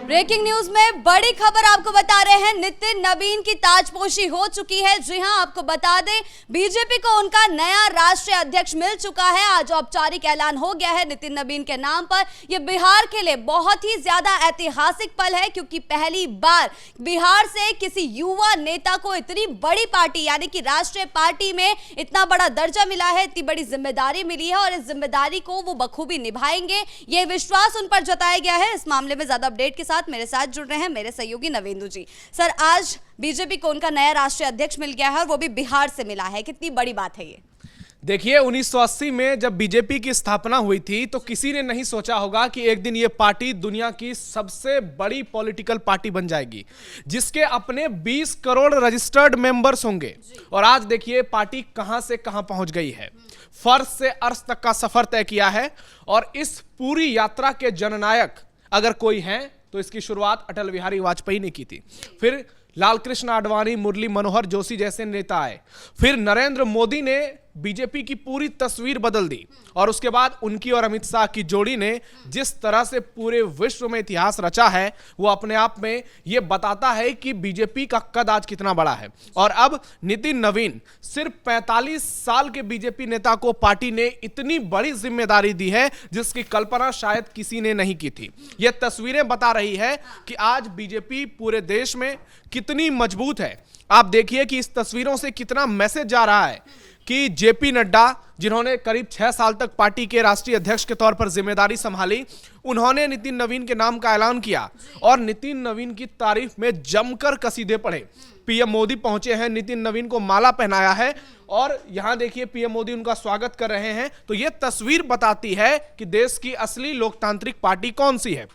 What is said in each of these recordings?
Breaking news में बड़ी खबर आपको बता रहे हैं। नितिन नवीन की ताजपोशी हो चुकी है। जी हां, आपको बता दें बीजेपी को उनका नया राष्ट्रीय अध्यक्ष मिल चुका है। आज औपचारिक ऐलान हो गया है नितिन नवीन के नाम पर। यह बिहार के लिए बहुत ही ज्यादा ऐतिहासिक पल है, क्योंकि पहली बार बिहार से किसी युवा नेता को इतनी बड़ी पार्टी यानी कि राष्ट्रीय पार्टी में इतना बड़ा दर्जा मिला है, इतनी बड़ी जिम्मेदारी मिली है और इस जिम्मेदारी को वो बखूबी निभाएंगे, ये विश्वास उन पर जताया गया है। इस मामले में ज्यादा अपडेट के साथ मेरे साथ जुड़ रहे हैं मेरे सहयोगी नवेंदु जी। सर, आज बीजेपी को उनका नया राष्ट्रीय अध्यक्ष मिल गया है और वो भी बिहार से मिला है। कितनी बड़ी बात है ये? देखिए, 1980 में जब बीजेपी की स्थापना हुई थी तो किसी ने नहीं सोचा होगा कि एक दिन ये पार्टी दुनिया की सबसे बड़ी पॉलिटिकल पार्टी बन जाएगी, जिसके अपने 20 करोड़ रजिस्टर्ड मेंबर्स होंगे। और आज देखिए पार्टी कहां से कहां पहुंच गई है। फर्श से अर्श तक का सफर तय किया है और इस पूरी यात्रा के जननायक अगर कोई है तो इसकी शुरुआत अटल बिहारी वाजपेयी ने की थी। फिर लालकृष्ण आडवाणी, मुरली मनोहर जोशी जैसे नेता आए। फिर नरेंद्र मोदी ने बीजेपी की पूरी तस्वीर बदल दी और उसके बाद उनकी और अमित शाह की जोड़ी ने जिस तरह से पूरे विश्व में इतिहास रचा है, वो अपने आप में ये बताता है कि बीजेपी का कद आज कितना बड़ा है। और अब नितिन नवीन, सिर्फ 45 साल के बीजेपी नेता को पार्टी ने इतनी बड़ी जिम्मेदारी दी है जिसकी कल्पना शायद किसी ने नहीं की थी। ये तस्वीरें बता रही है कि आज बीजेपी पूरे देश में कितनी मजबूत है। आप देखिए कि इस तस्वीरों से कितना मैसेज जा रहा है कि जेपी नड्डा, जिन्होंने करीब 6 साल तक पार्टी के राष्ट्रीय अध्यक्ष के तौर पर जिम्मेदारी संभाली, उन्होंने नितिन नवीन के नाम का ऐलान किया और नितिन नवीन की तारीफ में जमकर कसीदे पढ़े। पीएम मोदी पहुंचे हैं, नितिन नवीन को माला पहनाया है और यहां देखिए पीएम मोदी उनका स्वागत कर रहे हैं। तो यह तस्वीर बताती है कि देश की असली लोकतांत्रिक पार्टी कौन सी है।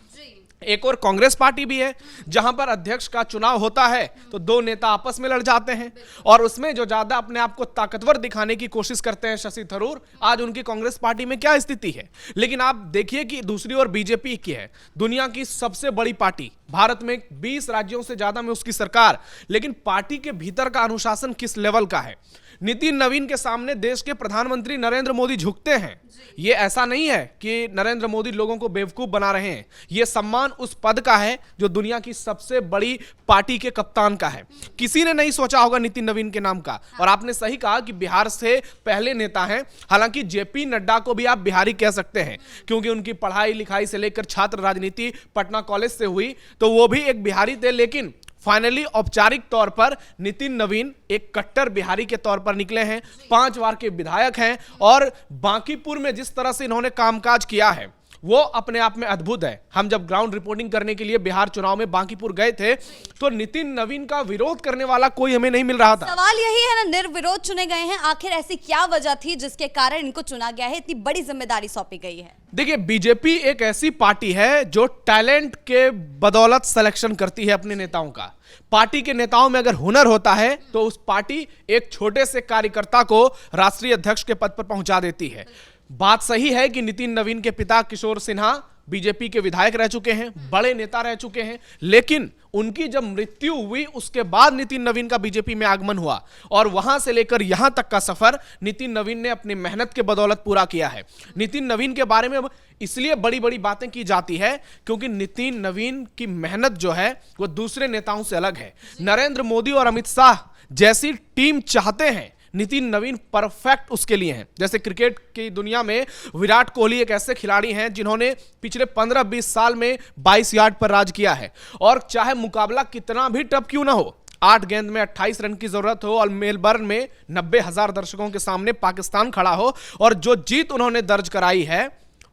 एक और कांग्रेस पार्टी भी है, जहां पर अध्यक्ष का चुनाव होता है तो दो नेता आपस में लड़ जाते हैं और उसमें जो ज्यादा अपने आप को ताकतवर दिखाने की कोशिश करते हैं शशि थरूर, आज उनकी कांग्रेस पार्टी में क्या स्थिति है। लेकिन आप देखिए कि दूसरी ओर बीजेपी की है, दुनिया की सबसे बड़ी पार्टी, भारत में 20 राज्यों से ज्यादा में उसकी सरकार, लेकिन पार्टी के भीतर का अनुशासन किस लेवल का है। नितिन नवीन के सामने देश के प्रधानमंत्री नरेंद्र मोदी झुकते हैं। ये ऐसा नहीं है कि नरेंद्र मोदी लोगों को बेवकूफ बना रहे हैं, ये सम्मान उस पद का है जो दुनिया की सबसे बड़ी पार्टी के कप्तान का है। किसी ने नहीं सोचा होगा नितिन नवीन के नाम का। और आपने सही कहा कि बिहार से पहले नेता हैं। हालांकि जेपी नड्डा को भी आप बिहारी कह सकते हैं, क्योंकि उनकी पढ़ाई लिखाई से लेकर छात्र राजनीति पटना कॉलेज से हुई, तो वो भी एक बिहारी थे। लेकिन फाइनली औपचारिक तौर पर नितिन नवीन एक कट्टर बिहारी के तौर पर निकले हैं। 5 बार के विधायक हैं और बांकीपुर में जिस तरह से इन्होंने कामकाज किया है वो अपने आप में अद्भुत है। हम जब ग्राउंड रिपोर्टिंग करने के लिए बिहार चुनाव में बांकीपुर गए थे तो नितिन नवीन का विरोध करने वाला कोई हमें नहीं मिल रहा था। सवाल यही है ना, निर्विरोध चुने गए हैं। आखिर ऐसी क्या वजह थी जिसके कारण इनको चुना गया है, इतनी बड़ी जिम्मेदारी सौंपी गई है? देखिए, बीजेपी एक ऐसी पार्टी है जो टैलेंट के बदौलत सिलेक्शन करती है अपने नेताओं का। पार्टी के नेताओं में अगर हुनर होता है तो उस पार्टी एक छोटे से कार्यकर्ता को राष्ट्रीय अध्यक्ष के पद पर पहुंचा देती है। बात सही है कि नितिन नवीन के पिता किशोर सिन्हा बीजेपी के विधायक रह चुके हैं, बड़े नेता रह चुके हैं, लेकिन उनकी जब मृत्यु हुई उसके बाद नितिन नवीन का बीजेपी में आगमन हुआ और वहां से लेकर यहां तक का सफर नितिन नवीन ने अपनी मेहनत के बदौलत पूरा किया है। नितिन नवीन के बारे में अब इसलिए बड़ी बड़ी बातें की जाती है क्योंकि नितिन नवीन की मेहनत जो है वो दूसरे नेताओं से अलग है। नरेंद्र मोदी और अमित शाह जैसी टीम चाहते हैं, नितिन नवीन परफेक्ट उसके लिए हैं। जैसे क्रिकेट की दुनिया में विराट कोहली एक ऐसे खिलाड़ी हैं जिन्होंने पिछले 15-20 साल में 22 यार्ड पर राज किया है और चाहे मुकाबला कितना भी टफ क्यों ना हो, 8 गेंद में 28 रन की जरूरत हो और मेलबर्न में 90,000 दर्शकों के सामने पाकिस्तान खड़ा हो और जो जीत उन्होंने दर्ज कराई है,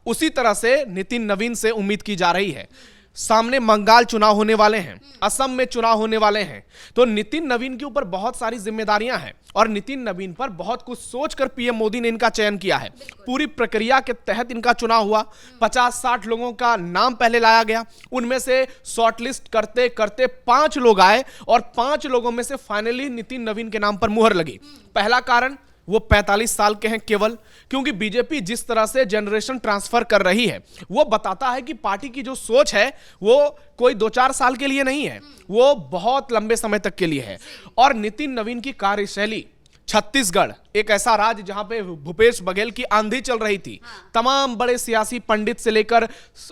उसी तरह से नितिन नवीन से उम्मीद की जा रही है। सामने बंगाल चुनाव होने वाले हैं, असम में चुनाव होने वाले हैं, तो नितिन नवीन के ऊपर बहुत सारी जिम्मेदारियां हैं और नितिन नवीन पर बहुत कुछ सोचकर पीएम मोदी ने इनका चयन किया है। पूरी प्रक्रिया के तहत इनका चुनाव हुआ। 50-60 लोगों का नाम पहले लाया गया, उनमें से शॉर्टलिस्ट करते करते 5 लोग आए और 5 लोगों में से फाइनली नितिन नवीन के नाम पर मुहर लगी। पहला कारण, वो 45 साल के हैं केवल, क्योंकि बीजेपी जिस तरह से जनरेशन ट्रांसफर कर रही है वो बताता है कि पार्टी की जो सोच है वो कोई 2-4 साल के लिए नहीं है, वो बहुत लंबे समय तक के लिए है। और नितिन नवीन की कार्यशैली छत्तीसगढ़, एक ऐसा राज्य जहां पे भूपेश बघेल की आंधी चल रही थी। तमाम बड़े सियासी पंडित से लेकर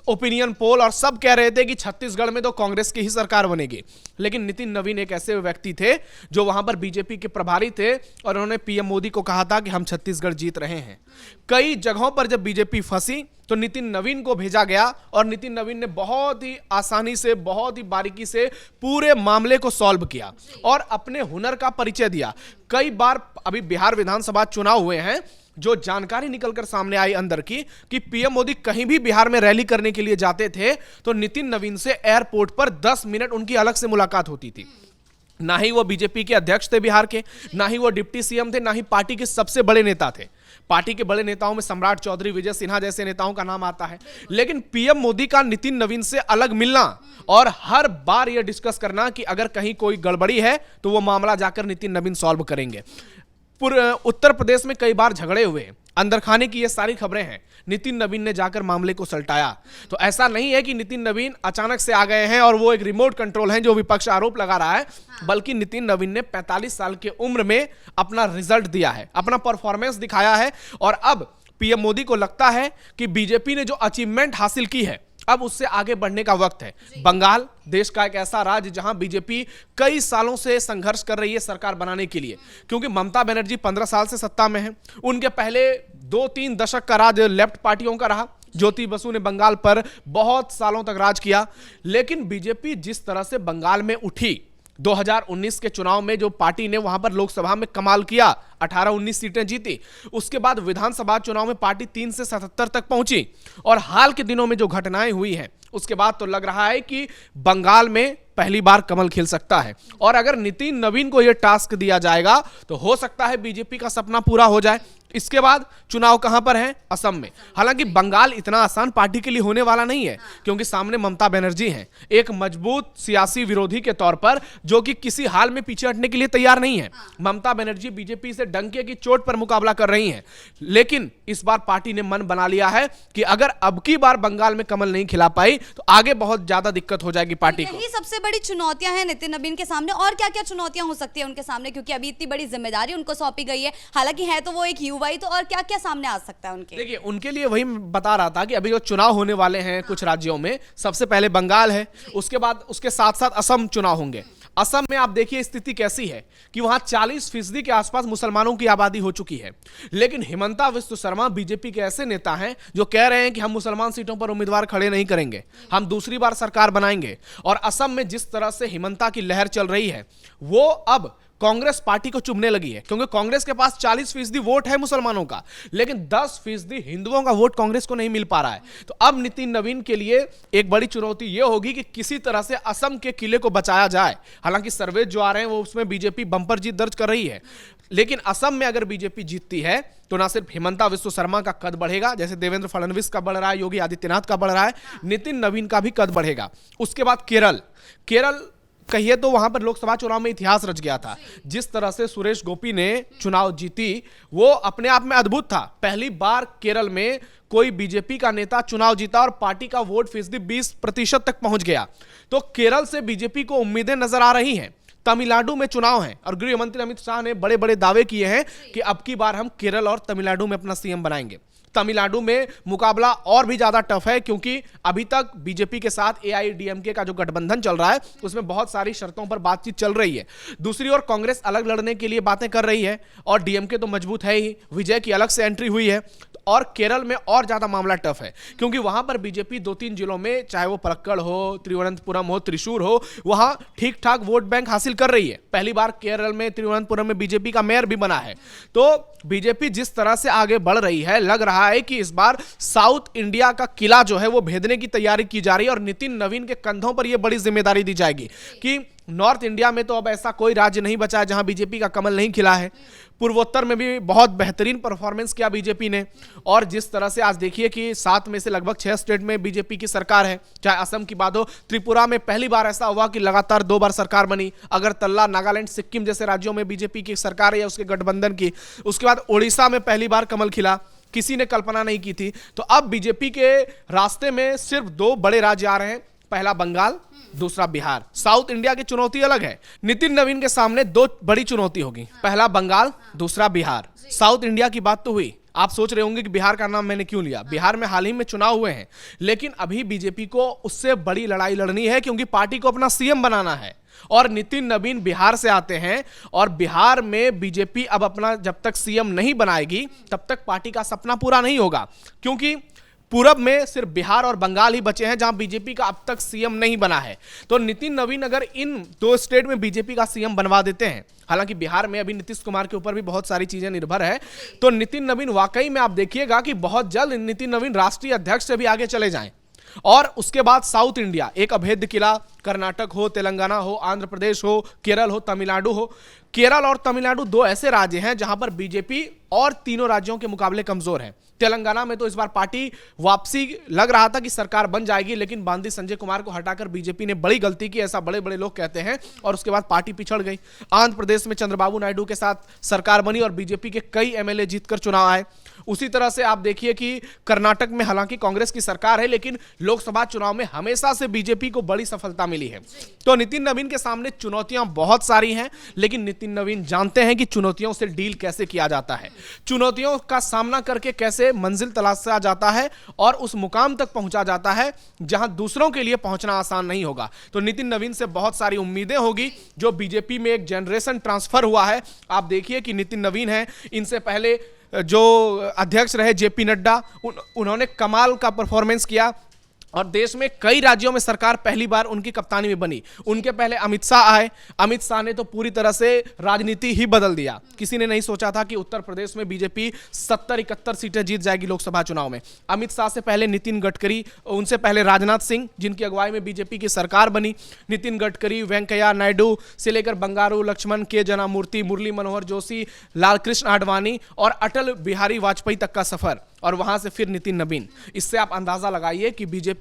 ओपिनियन पोल और सब कह रहे थे कि छत्तीसगढ़ में तो कांग्रेस की ही सरकार बनेगी। लेकिन नितिन नवीन एक ऐसे व्यक्ति थे जो वहां पर बीजेपी के प्रभारी थे और उन्होंने पीएम मोदी को कहा था कि हम छत्तीसगढ़ जीत रहे हैं। कई जगहों पर जब बीजेपी फंसी तो नितिन नवीन को भेजा गया और नितिन नवीन ने बहुत ही आसानी से, बहुत ही बारीकी से पूरे मामले को सॉल्व किया और अपने हुनर का परिचय दिया। कई बार अभी बिहार विधानसभा चुनाव हुए हैं, जो जानकारी निकलकर सामने आई अंदर की कि पीएम मोदी कहीं भी बिहार में रैली करने के लिए जाते थे तो नितिन नवीन से एयरपोर्ट पर 10 मिनट उनकी अलग से मुलाकात होती थी। ना ही वो बीजेपी के अध्यक्ष थे बिहार के, ना ही वो डिप्टी सीएम थे, ना ही पार्टी के सबसे बड़े नेता थे। पार्टी के बड़े नेताओं में सम्राट चौधरी, विजय सिन्हा जैसे नेताओं का नाम आता है, लेकिन पीएम मोदी का नितिन नवीन से अलग मिलना और हर बार यह डिस्कस करना कि अगर कहीं कोई गड़बड़ी है तो वो मामला जाकर नितिन नवीन सॉल्व करेंगे। उत्तर प्रदेश में कई बार झगड़े हुए, अंदर खाने की ये सारी खबरें हैं। नितिन नवीन ने जाकर मामले को सलटाया। तो ऐसा नहीं है कि नितिन नवीन अचानक से आ गए हैं और वो एक रिमोट कंट्रोल हैं जो विपक्ष आरोप लगा रहा है, बल्कि नितिन नवीन ने 45 साल की उम्र में अपना रिजल्ट दिया है, अपना परफॉर्मेंस दिखाया है और अब पीएम मोदी को लगता है कि बीजेपी ने जो अचीवमेंट हासिल की है अब उससे आगे बढ़ने का वक्त है। बंगाल देश का एक ऐसा राज्य जहां बीजेपी कई सालों से संघर्ष कर रही है सरकार बनाने के लिए, क्योंकि ममता बनर्जी 15 साल से सत्ता में है। उनके पहले 2-3 दशक का राज लेफ्ट पार्टियों का रहा। ज्योति बसु ने बंगाल पर बहुत सालों तक राज किया। लेकिन बीजेपी जिस तरह से बंगाल में उठी, 2019 के चुनाव में जो पार्टी ने वहां पर लोकसभा में कमाल किया, 18-19 सीटें जीती, उसके बाद विधानसभा चुनाव में पार्टी 3 से 77 तक पहुंची और हाल के दिनों में जो घटनाएं हुई हैं उसके बाद तो लग रहा है कि बंगाल में पहली बार कमल खिल सकता है। और अगर नितिन नवीन को यह टास्क दिया जाएगा तो हो सकता है बीजेपी का सपना पूरा हो जाए। इसके बाद चुनाव कहां पर है? असम में। हालांकि बंगाल इतना आसान पार्टी के लिए होने वाला नहीं है, क्योंकि सामने ममता बनर्जी हैं, एक मजबूत सियासी विरोधी के तौर पर जो कि किसी हाल में पीछे हटने के लिए तैयार नहीं है। ममता बनर्जी बीजेपी से डंके की चोट पर मुकाबला कर रही हैं। लेकिन इस बार पार्टी ने मन बना लिया है कि अगर अब की बार बंगाल में कमल नहीं खिला पाई तो आगे बहुत ज्यादा दिक्कत हो जाएगी पार्टी को। यही सबसे बड़ी चुनौतियां हैं नितिन नवीन के सामने। और क्या क्या चुनौतियां हो सकती है उनके सामने, क्योंकि अभी इतनी बड़ी जिम्मेदारी उनको सौंपी गई है। हालांकि है तो वो एक युवा ही, तो और क्या क्या सामने आ सकता है उनके? देखिए, उनके लिए वही मैं बता रहा था कि अभी जो चुनाव होने वाले हैं कुछ राज्यों में, सबसे पहले बंगाल है, उसके बाद उसके साथ साथ असम चुनाव होंगे। असम में आप देखिए स्थिति कैसी है कि वहां 40% के आसपास मुसलमानों की आबादी हो चुकी है। लेकिन हिमंता बिस्वा शर्मा बीजेपी के ऐसे नेता हैं जो कह रहे हैं कि हम मुसलमान सीटों पर उम्मीदवार खड़े नहीं करेंगे, हम दूसरी बार सरकार बनाएंगे। और असम में जिस तरह से हिमंता की लहर चल रही है वो अब कांग्रेस पार्टी को चुभने लगी है, क्योंकि कांग्रेस के पास 40% वोट है मुसलमानों का, लेकिन 10% हिंदुओं का वोट कांग्रेस को नहीं मिल पा रहा है। तो अब नितिन नवीन के लिए एक बड़ी चुनौती यह होगी कि किसी तरह से असम के किले को बचाया जाए। हालांकि सर्वे जो आ रहे हैं वो उसमें बीजेपी बंपर जीत दर्ज कर रही है, लेकिन असम में अगर बीजेपी जीतती है तो ना सिर्फ हिमंता बिस्वा शर्मा का कद बढ़ेगा, जैसे देवेंद्र फडणवीस का बढ़ रहा है, योगी आदित्यनाथ का बढ़ रहा है, नितिन नवीन का भी कद बढ़ेगा। उसके बाद केरल कहिए तो वहां पर लोकसभा चुनाव में इतिहास रच गया था। जिस तरह से सुरेश गोपी ने चुनाव जीती वो अपने आप में अद्भुत था। पहली बार केरल में कोई बीजेपी का नेता चुनाव जीता और पार्टी का वोट फीसदी 20% तक पहुंच गया। तो केरल से बीजेपी को उम्मीदें नजर आ रही हैं। तमिलनाडु में चुनाव है और गृह मंत्री अमित शाह ने बड़े बड़े दावे किए हैं कि अब की बार हम केरल और तमिलनाडु में अपना सीएम बनाएंगे। तमिलनाडु में मुकाबला और भी ज्यादा टफ है, क्योंकि अभी तक बीजेपी के साथ एआईएडीएमके का जो गठबंधन चल रहा है उसमें बहुत सारी शर्तों पर बातचीत चल रही है। दूसरी ओर कांग्रेस अलग लड़ने के लिए बातें कर रही है और डीएमके तो मजबूत है ही, विजय की अलग से एंट्री हुई है। और केरल में और ज्यादा मामला टफ है, क्योंकि वहां पर बीजेपी 2-3 जिलों में, चाहे वो पलक्कड़ हो, तिरुवनंतपुरम हो, त्रिशूर हो, वहां ठीक ठाक वोट बैंक हासिल कर रही है। पहली बार केरल में तिरुवनंतपुरम में बीजेपी का मेयर भी बना है। तो बीजेपी जिस तरह से आगे बढ़ रही है, लग रहा है कि इस बार साउथ इंडिया का किला जो है वो भेदने की तैयारी की जा रही है और नितिन नवीन के कंधों पर यह बड़ी जिम्मेदारी दी जाएगी कि नॉर्थ इंडिया में तो अब ऐसा कोई राज्य नहीं बचा है जहां बीजेपी का कमल नहीं खिला है। पूर्वोत्तर में भी बहुत बेहतरीन परफॉर्मेंस किया बीजेपी ने। और जिस तरह से आज देखिए कि 7 में से लगभग 6 स्टेट में बीजेपी की सरकार है, चाहे असम की बात हो, त्रिपुरा में पहली बार ऐसा हुआ कि लगातार 2 बार सरकार बनी। अगरतला, नागालैंड, सिक्किम जैसे राज्यों में बीजेपी की सरकार है या उसके गठबंधन की। उसके बाद ओडिशा में पहली बार कमल खिला, किसी ने कल्पना नहीं की थी। तो अब बीजेपी के रास्ते में सिर्फ 2 बड़े राज्य आ रहे हैं, पहला बंगाल दूसरा बिहार। साउथ इंडिया की चुनौती अलग है। नितिन नवीन के सामने दो बड़ी चुनौती होगी, पहला बंगाल, दूसरा बिहार। साउथ इंडिया की बात तो हुई। आप सोच रहे होंगे कि बिहार का नाम मैंने क्यों लिया। बिहार में हाल ही में चुनाव हुए हैं, लेकिन अभी बीजेपी को उससे बड़ी लड़ाई लड़नी है, क्योंकि पार्टी को अपना सीएम बनाना है। और नितिन नवीन बिहार से आते हैं, और बिहार में बीजेपी अब अपना जब तक सीएम नहीं बनाएगी तब तक पार्टी का सपना पूरा नहीं होगा, क्योंकि पूरब में सिर्फ बिहार और बंगाल ही बचे हैं जहां बीजेपी का अब तक सीएम नहीं बना है। तो नितिन नवीन अगर इन दो स्टेट में बीजेपी का सीएम बनवा देते हैं, हालांकि बिहार में अभी नीतीश कुमार के ऊपर भी बहुत सारी चीजें निर्भर है, तो नितिन नवीन वाकई में आप देखिएगा कि बहुत जल्द नितिन नवीन राष्ट्रीय अध्यक्ष से भी आगे चले जाएं। और उसके बाद साउथ इंडिया एक अभेद्य किला, कर्नाटक हो, तेलंगाना हो, आंध्र प्रदेश हो, केरल हो, तमिलनाडु हो। केरल और तमिलनाडु दो ऐसे राज्य हैं जहां पर बीजेपी और तीनों राज्यों के मुकाबले कमजोर है। तेलंगाना में तो इस बार पार्टी वापसी लग रहा था कि सरकार बन जाएगी, लेकिन बांदी संजय कुमार को हटाकर बीजेपी ने बड़ी गलती की, ऐसा बड़े बड़े लोग कहते हैं, और उसके बाद पार्टी पिछड़ गई। आंध्र प्रदेश में चंद्रबाबू नायडू के साथ सरकार बनी और बीजेपी के कई एमएलए जीतकर चुनाव आए। उसी तरह से आप देखिए कि कर्नाटक में हालांकि कांग्रेस की सरकार है, लेकिन लोकसभा चुनाव में हमेशा से बीजेपी को बड़ी सफलता मिली है। तो नितिन नवीन के सामने चुनौतियां बहुत सारी हैं, लेकिन नितिन नवीन जानते हैं कि चुनौतियों से डील कैसे किया जाता है, चुनौतियों का सामना करके कैसे मंजिल तलाशा जाता है और उस मुकाम तक पहुंचा जाता है जहां दूसरों के लिए पहुंचना आसान नहीं होगा। तो नितिन नवीन से बहुत सारी उम्मीदें होगी। जो बीजेपी में एक जनरेशन ट्रांसफर हुआ है, आप देखिए कि नितिन नवीन है, इनसे पहले जो अध्यक्ष रहे जेपी नड्डा, उन्होंने कमाल का परफॉर्मेंस किया और देश में कई राज्यों में सरकार पहली बार उनकी कप्तानी में बनी। उनके पहले अमित शाह आए। अमित शाह ने तो पूरी तरह से राजनीति ही बदल दिया। किसी ने नहीं सोचा था कि उत्तर प्रदेश में बीजेपी 70-71 सीटें जीत जाएगी लोकसभा चुनाव में। अमित शाह से पहले नितिन गडकरी, उनसे पहले राजनाथ सिंह, जिनकी अगुवाई में बीजेपी की सरकार बनी। नितिन गडकरी, वेंकैया नायडू से लेकर बंगारू लक्ष्मण, के जनामूर्ति, मुरली मनोहर जोशी, लालकृष्ण आडवाणी और अटल बिहारी वाजपेयी तक का सफर, और वहां से फिर नितिन नवीन। इससे आप अंदाजा लगाइए कि बीजेपी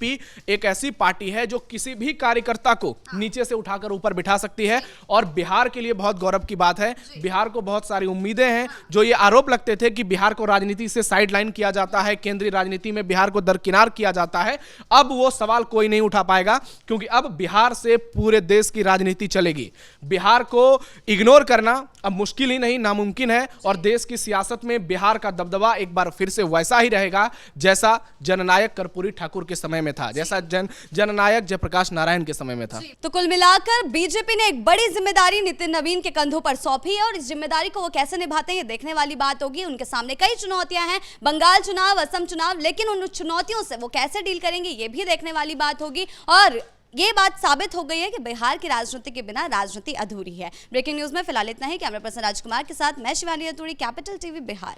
एक ऐसी पार्टी है जो किसी भी कार्यकर्ता को नीचे से उठाकर ऊपर बिठा सकती है। और बिहार के लिए बहुत गौरव की बात है, बिहार को बहुत सारी उम्मीदें हैं। जो ये आरोप लगते थे कि बिहार को राजनीति से साइडलाइन किया जाता है, केंद्रीय राजनीति में बिहार को दरकिनार किया जाता है, अब वो सवाल कोई नहीं उठा पाएगा, क्योंकि अब बिहार से पूरे देश की राजनीति चलेगी। बिहार को इग्नोर करना अब मुश्किल ही नहीं, नामुमकिन है। और देश की सियासत में बिहार का दबदबा एक बार फिर से वैसा ही रहेगा जैसा जननायक कर्पूरी ठाकुर के समय में था, जैसा जननायक जयप्रकाश नारायण के समय में था। तो कुल मिलाकर बीजेपी ने एक बड़ी जिम्मेदारी नितिन नवीन के कंधों पर सौंपी है, और इस जिम्मेदारी को वो कैसे निभाते हैं ये देखने वाली बात होगी। उनके सामने कई चुनौतियां हैं, बंगाल चुनाव, असम चुनाव, लेकिन उन चुनौतियों से वो कैसे डील करेंगे ये भी देखने वाली बात होगी। और ये बात साबित हो गई है कि बिहार की राजनीति के बिना राजनीति अधूरी है। ब्रेकिंग न्यूज में फिलहाल इतना ही। कैमरा पर्सन राजकुमार के साथ मैं शिवानी रतूड़ी, कैपिटल टीवी बिहार।